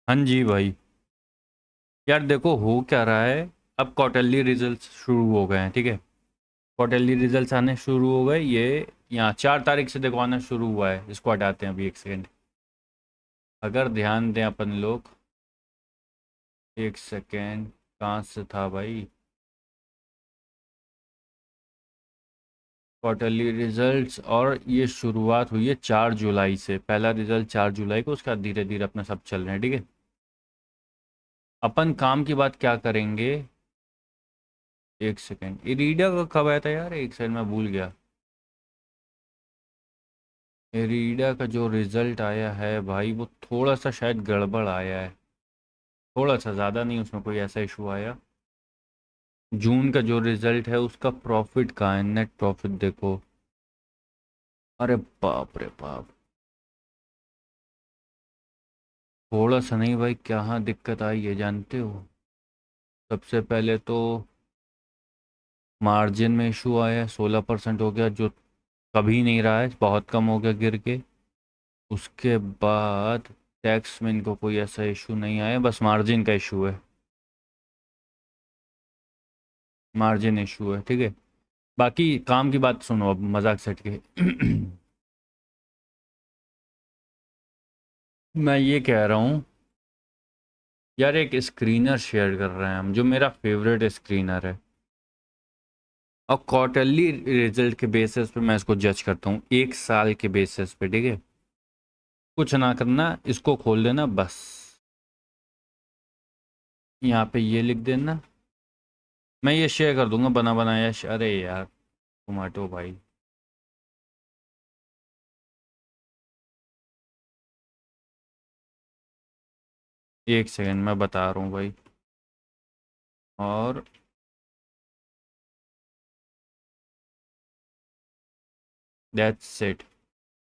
हाँ जी भाई। यार देखो हो क्या रहा है। अब क्वार्टरली रिजल्ट्स शुरू हो गए हैं, ठीक है। क्वार्टरली रिजल्ट्स आने शुरू हो गए ये। यहाँ 4 तारीख से देखो आना शुरू हुआ है। इसको हटाते हैं अभी एक सेकंड। अगर ध्यान दें अपन लोग। एक सेकंड। कहाँ से था भाई। क्वार्टरली रिजल्ट्स और ये शुरुआत हुई है 4 जुलाई से। पहला रिजल्ट 4 जुलाई को, उसका धीरे धीरे अपना सब चल रहे हैं, ठीक है। अपन काम की बात क्या करेंगे। एक सेकंड, इरीडा का कब आया था यार, एक सेकंड मैं भूल गया। रीडा का जो रिज़ल्ट आया है भाई वो थोड़ा सा शायद गड़बड़ आया है। थोड़ा सा, ज़्यादा नहीं, उसमें कोई ऐसा इशू आया। जून का जो रिज़ल्ट है उसका प्रॉफिट कहाँ है, नेट प्रॉफिट देखो। अरे बाप रे बाप। थोड़ा सा नहीं भाई, क्या दिक्कत आई है जानते हो। सबसे पहले तो मार्जिन में इशू आया है, 16% हो गया जो कभी नहीं रहा है, बहुत कम हो गया गिर के। उसके बाद टैक्स में इनको कोई ऐसा इशू नहीं आया, बस मार्जिन का इशू है। मार्जिन इशू है, ठीक है। बाकी काम की बात सुनो अब, मजाक सेट के। मैं ये कह रहा हूँ यार, एक स्क्रीनर शेयर कर रहे हैं हम, जो मेरा फेवरेट स्क्रीनर है। और क्वार्टरली रिजल्ट के बेसिस पे मैं इसको जज करता हूँ, 1 साल के बेसिस पे, ठीक है। कुछ ना करना, इसको खोल देना बस। यहाँ पे ये लिख देना। मैं ये शेयर कर दूंगा बना बनाया अरे यार टोमेटो भाई। एक सेकंड मैं बता रहा हूँ भाई। और दैट्स इट।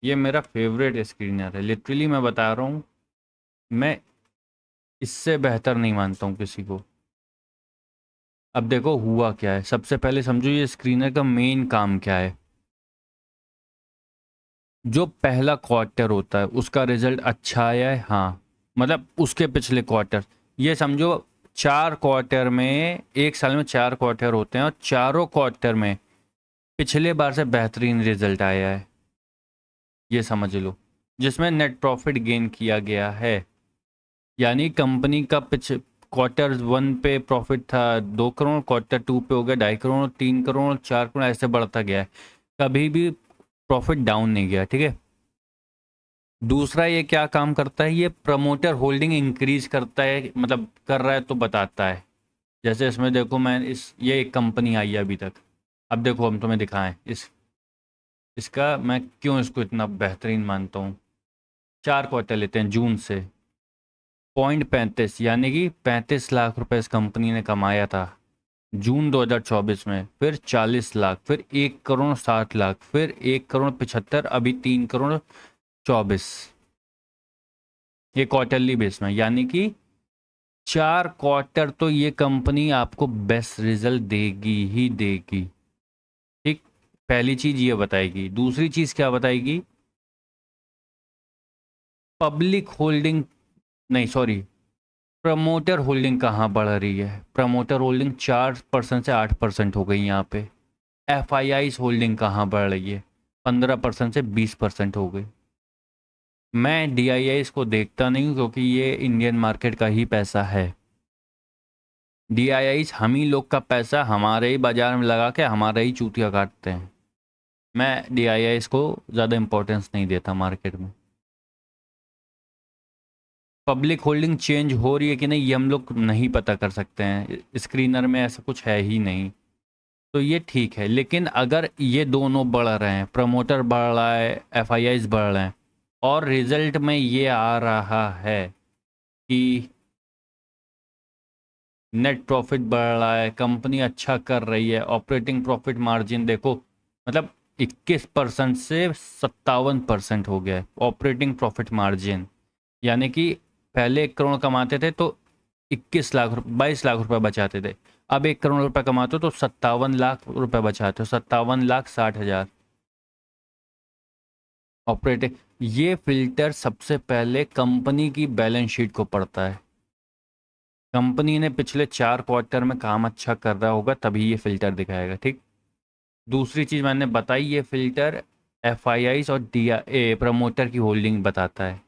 ये मेरा फेवरेट स्क्रीनर है, लिटरली मैं बता रहा हूँ। मैं इससे बेहतर नहीं मानता हूँ किसी को। अब देखो हुआ क्या है, सबसे पहले समझो ये स्क्रीनर का मेन काम क्या है। जो पहला क्वार्टर होता है उसका रिजल्ट अच्छा आया है, हाँ। मतलब उसके पिछले क्वार्टर, ये समझो 4 क्वार्टर में, 1 साल में 4 क्वार्टर होते हैं और चारों क्वार्टर में पिछले बार से बेहतरीन रिजल्ट आया है, ये समझ लो। जिसमें नेट प्रॉफिट गेन किया गया है। यानी कंपनी का क्वार्टर 1 पे प्रॉफिट था 2 करोड़, क्वार्टर 2 पे हो गया 2.5 करोड़, 3 करोड़, 4 करोड़, ऐसे बढ़ता गया है। कभी भी प्रॉफिट डाउन नहीं गया, ठीक है। दूसरा ये क्या काम करता है, ये प्रमोटर होल्डिंग इंक्रीज करता है, मतलब कर रहा है तो बताता है। जैसे इसमें देखो, मैं ये एक कंपनी आई है अभी तक। अब देखो हम तुम्हें दिखाएं इसका मैं क्यों इसको इतना बेहतरीन मानता हूँ। 4 क्वार्टर लेते हैं जून से। 0.35 यानी कि 35 लाख रुपए इस कंपनी ने कमाया था जून 2024 में। फिर 40 लाख, फिर 1 करोड़ 60 लाख, फिर 1 करोड़ 75, अभी 3 करोड़ 24। ये क्वार्टरली बेस में, यानी कि 4 क्वार्टर तो ये कंपनी आपको बेस्ट रिजल्ट देगी ही देगी। ठीक। पहली चीज ये बताएगी, दूसरी चीज क्या बताएगी। पब्लिक होल्डिंग, नहीं सॉरी, प्रमोटर होल्डिंग कहाँ बढ़ रही है। प्रमोटर होल्डिंग 4% से 8% हो गई यहाँ पे। एफ आई आई होल्डिंग कहाँ बढ़ रही है, 15% से 20% हो गई। मैं डी आई आई को देखता नहीं हूँ क्योंकि ये इंडियन मार्केट का ही पैसा है। डी आई आई हम ही लोग का पैसा हमारे ही बाजार में लगा के हमारा ही चूतिया काटते हैं। मैं डी आई आई को ज़्यादा इंपॉर्टेंस नहीं देता मार्केट में। पब्लिक होल्डिंग चेंज हो रही है कि नहीं ये हम लोग नहीं पता कर सकते हैं, स्क्रीनर में ऐसा कुछ है ही नहीं। तो ये ठीक है, लेकिन अगर ये दोनों बढ़ रहे हैं, प्रमोटर बढ़ रहा है, एफ आई आईज बढ़ रहे हैं, और रिजल्ट में ये आ रहा है कि नेट प्रॉफिट बढ़ रहा है, कंपनी अच्छा कर रही है, ऑपरेटिंग प्रॉफिट मार्जिन देखो, मतलब 21% से 57% हो गया है ऑपरेटिंग प्रॉफिट मार्जिन। यानी कि पहले 1 करोड़ कमाते थे तो 22 लाख रुपए बचाते थे। अब 1 करोड़ रुपए कमाते हो तो 57 लाख रुपए बचाते हो, 57,60,000 ऑपरेटिंग। ये फिल्टर सबसे पहले कंपनी की बैलेंस शीट को पढ़ता है। कंपनी ने पिछले 4 क्वार्टर में काम अच्छा कर रहा होगा तभी ये फिल्टर दिखाएगा, ठीक। दूसरी चीज़ मैंने बताई, ये फिल्टर एफआईआईस और डी ए प्रमोटर की होल्डिंग बताता है,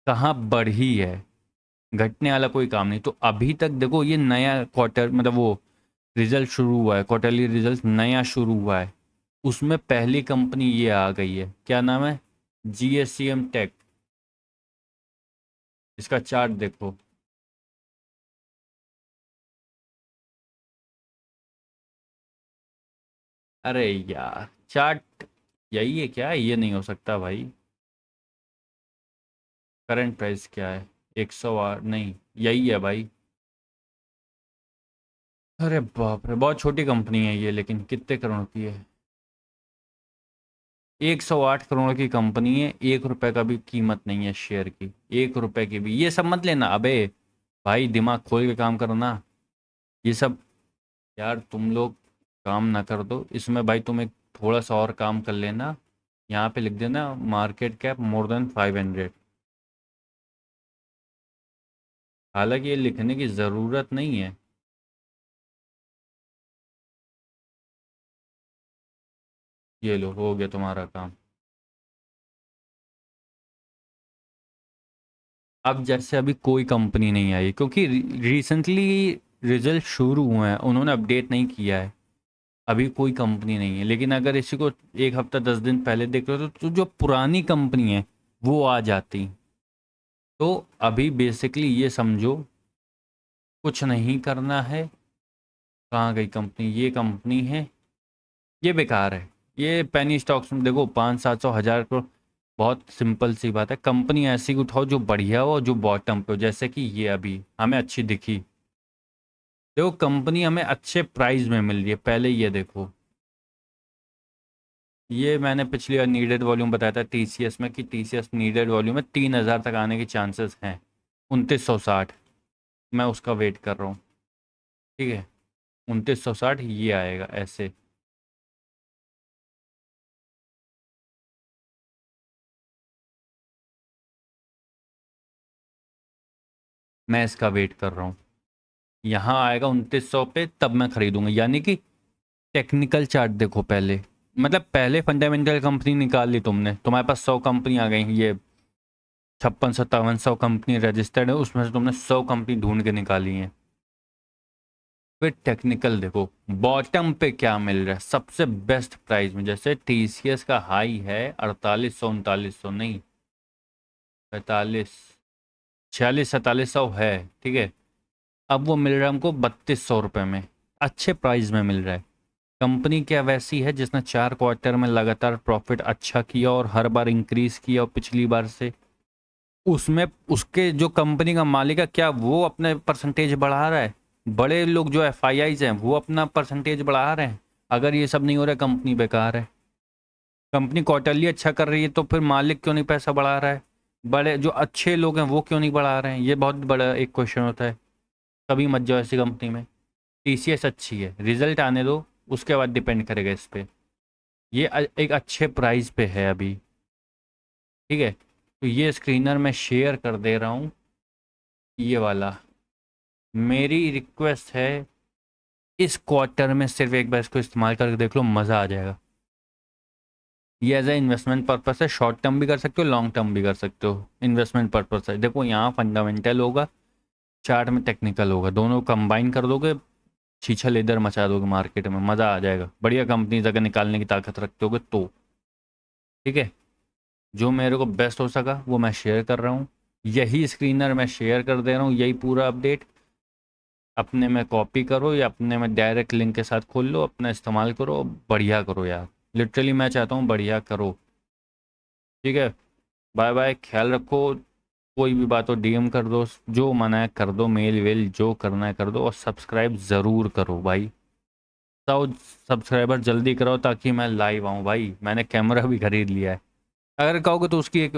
कहाँ बढ़ी है। घटने वाला कोई काम नहीं। तो अभी तक देखो, ये नया क्वार्टर मतलब वो रिजल्ट शुरू हुआ है, क्वार्टरली रिजल्ट नया शुरू हुआ है, उसमें पहली कंपनी ये आ गई है। क्या नाम है? जीएससीएम टेक। इसका चार्ट देखो। अरे यार, चार्ट यही है क्या? ये नहीं हो सकता भाई। करंट प्राइस क्या है? 108 नहीं, यही है भाई। अरे बाप रे, बहुत छोटी कंपनी है ये, लेकिन कितने करोड़ की है? 108 करोड़ की कंपनी है, 1 रुपए का भी कीमत नहीं है शेयर की, 1 रुपए की भी। ये सब मत लेना अबे भाई, दिमाग खोल के काम करो ना। ये सब यार तुम लोग काम ना कर दो इसमें भाई, तुम एक थोड़ा सा और काम कर लेना। यहाँ पे लिख देना मार्केट कैप मोर देन 500। हालांकि ये लिखने की ज़रूरत नहीं है। ये लो, हो गया तुम्हारा काम। अब जैसे अभी कोई कंपनी नहीं आई क्योंकि रिसेंटली रिजल्ट शुरू हुए हैं, उन्होंने अपडेट नहीं किया है। अभी कोई कंपनी नहीं है, लेकिन अगर इसी को 1 हफ्ता 10 दिन पहले देख रहे हो तो जो पुरानी कंपनी है वो आ जाती। तो अभी बेसिकली ये समझो, कुछ नहीं करना है। कहाँ गई कंपनी? ये कंपनी है, ये बेकार है। ये पेनी स्टॉक्स में देखो 500 700 1000 करोड़। बहुत सिंपल सी बात है, कंपनी ऐसी उठाओ जो बढ़िया हो, जो बॉटम पे हो, जैसे कि ये अभी हमें अच्छी दिखी। देखो कंपनी हमें अच्छे प्राइस में मिल रही है, पहले ये देखो। ये मैंने पिछली बार नीडेड वॉल्यूम बताया था टीसीएस में, कि टीसीएस नीडेड वॉल्यूम में 3000 तक आने के चांसेस हैं। 2960, मैं उसका वेट कर रहा हूँ। ठीक है, 2960 ये आएगा ऐसे। मैं इसका वेट कर रहा हूँ, यहाँ आएगा 2900 पे, तब मैं खरीदूंगा। यानी कि टेक्निकल चार्ट देखो पहले, मतलब पहले फंडामेंटल कंपनी निकाल ली तुमने, तुम्हारे पास 100 कंपनी आ गई। ये 56 57 100 कंपनी रजिस्टर्ड है, उसमें से तुमने 100 कंपनी ढूंढ के निकाली हैं। फिर टेक्निकल देखो, बॉटम पे क्या मिल रहा है सबसे बेस्ट प्राइस में। जैसे टीसीएस का हाई है 4800 3900, नहीं 45 46 4700 है, ठीक है। अब वो मिल रहा है हमको 3200 रुपये में, अच्छे प्राइस में मिल रहा है। कंपनी क्या वैसी है जिसने 4 क्वार्टर में लगातार प्रॉफिट अच्छा किया और हर बार इंक्रीज किया, और पिछली बार से उसमें उसके जो कंपनी का मालिक है, क्या वो अपने परसेंटेज बढ़ा रहा है? बड़े लोग जो एफआईआईज हैं वो अपना परसेंटेज बढ़ा रहे हैं? अगर ये सब नहीं हो रहा है, कंपनी बेकार है। कंपनी क्वार्टरली अच्छा कर रही है तो फिर मालिक क्यों नहीं पैसा बढ़ा रहा है? बड़े जो अच्छे लोग हैं वो क्यों नहीं बढ़ा रहे हैं? ये बहुत बड़ा एक क्वेश्चन होता है। कभी मत जाओ ऐसी कंपनी में। टीसीएस अच्छी है, रिजल्ट आने दो, उसके बाद डिपेंड करेगा इस पे। ये एक अच्छे प्राइस पे है अभी, ठीक है। तो ये स्क्रीनर मैं शेयर कर दे रहा हूँ, ये वाला। मेरी रिक्वेस्ट है, इस क्वार्टर में सिर्फ एक बार इसको इस्तेमाल करके देख लो, मज़ा आ जाएगा। ये एज ए इन्वेस्टमेंट पर्पस है, शॉर्ट टर्म भी कर सकते हो, लॉन्ग टर्म भी कर सकते हो। इन्वेस्टमेंट पर्पस है, देखो यहाँ फंडामेंटल होगा, चार्ट में टेक्निकल होगा, दोनों कंबाइन कर दोगे, छीछा इधर मचा दोगे मार्केट में, मज़ा आ जाएगा। बढ़िया कंपनीज अगर निकालने की ताकत रखते होगे तो, ठीक है। जो मेरे को बेस्ट हो सका वो मैं शेयर कर रहा हूँ। यही स्क्रीनर मैं शेयर कर दे रहा हूँ, यही पूरा अपडेट अपने में कॉपी करो या अपने में डायरेक्ट लिंक के साथ खोल लो, अपना इस्तेमाल करो, बढ़िया करो यार। लिटरली मैं चाहता हूँ बढ़िया करो, ठीक है। बाय बाय, ख्याल रखो। कोई भी बात हो डीएम कर दो, जो मना है कर दो, मेल वेल जो करना है कर दो, और सब्सक्राइब ज़रूर करो भाई। तो सब्सक्राइबर जल्दी करो ताकि मैं लाइव आऊँ भाई। मैंने कैमरा भी खरीद लिया है। अगर कहोगे तो उसकी एक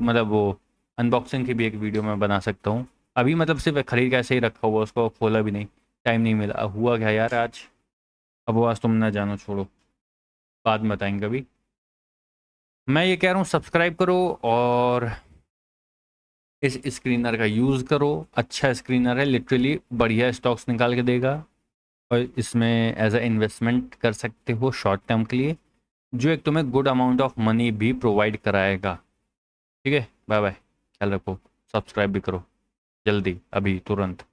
मतलब वो अनबॉक्सिंग की भी एक वीडियो मैं बना सकता हूँ। अभी मतलब सिर्फ खरीद के ऐसे ही रखा हुआ, उसको खोला भी नहीं, टाइम नहीं मिला। हुआ क्या यार आज, अब वो आज तुम ना जानो, छोड़ो, बाद में बताएंगे कभी। मैं ये कह रहा हूँ सब्सक्राइब करो और इस स्क्रीनर का यूज़ करो। अच्छा स्क्रीनर है, लिटरली बढ़िया स्टॉक्स निकाल के देगा और इसमें एज अ इन्वेस्टमेंट कर सकते हो शॉर्ट टर्म के लिए, जो एक तुम्हें गुड अमाउंट ऑफ मनी भी प्रोवाइड कराएगा। ठीक है, बाय बाय, ख्याल रखो, सब्सक्राइब भी करो जल्दी, अभी तुरंत।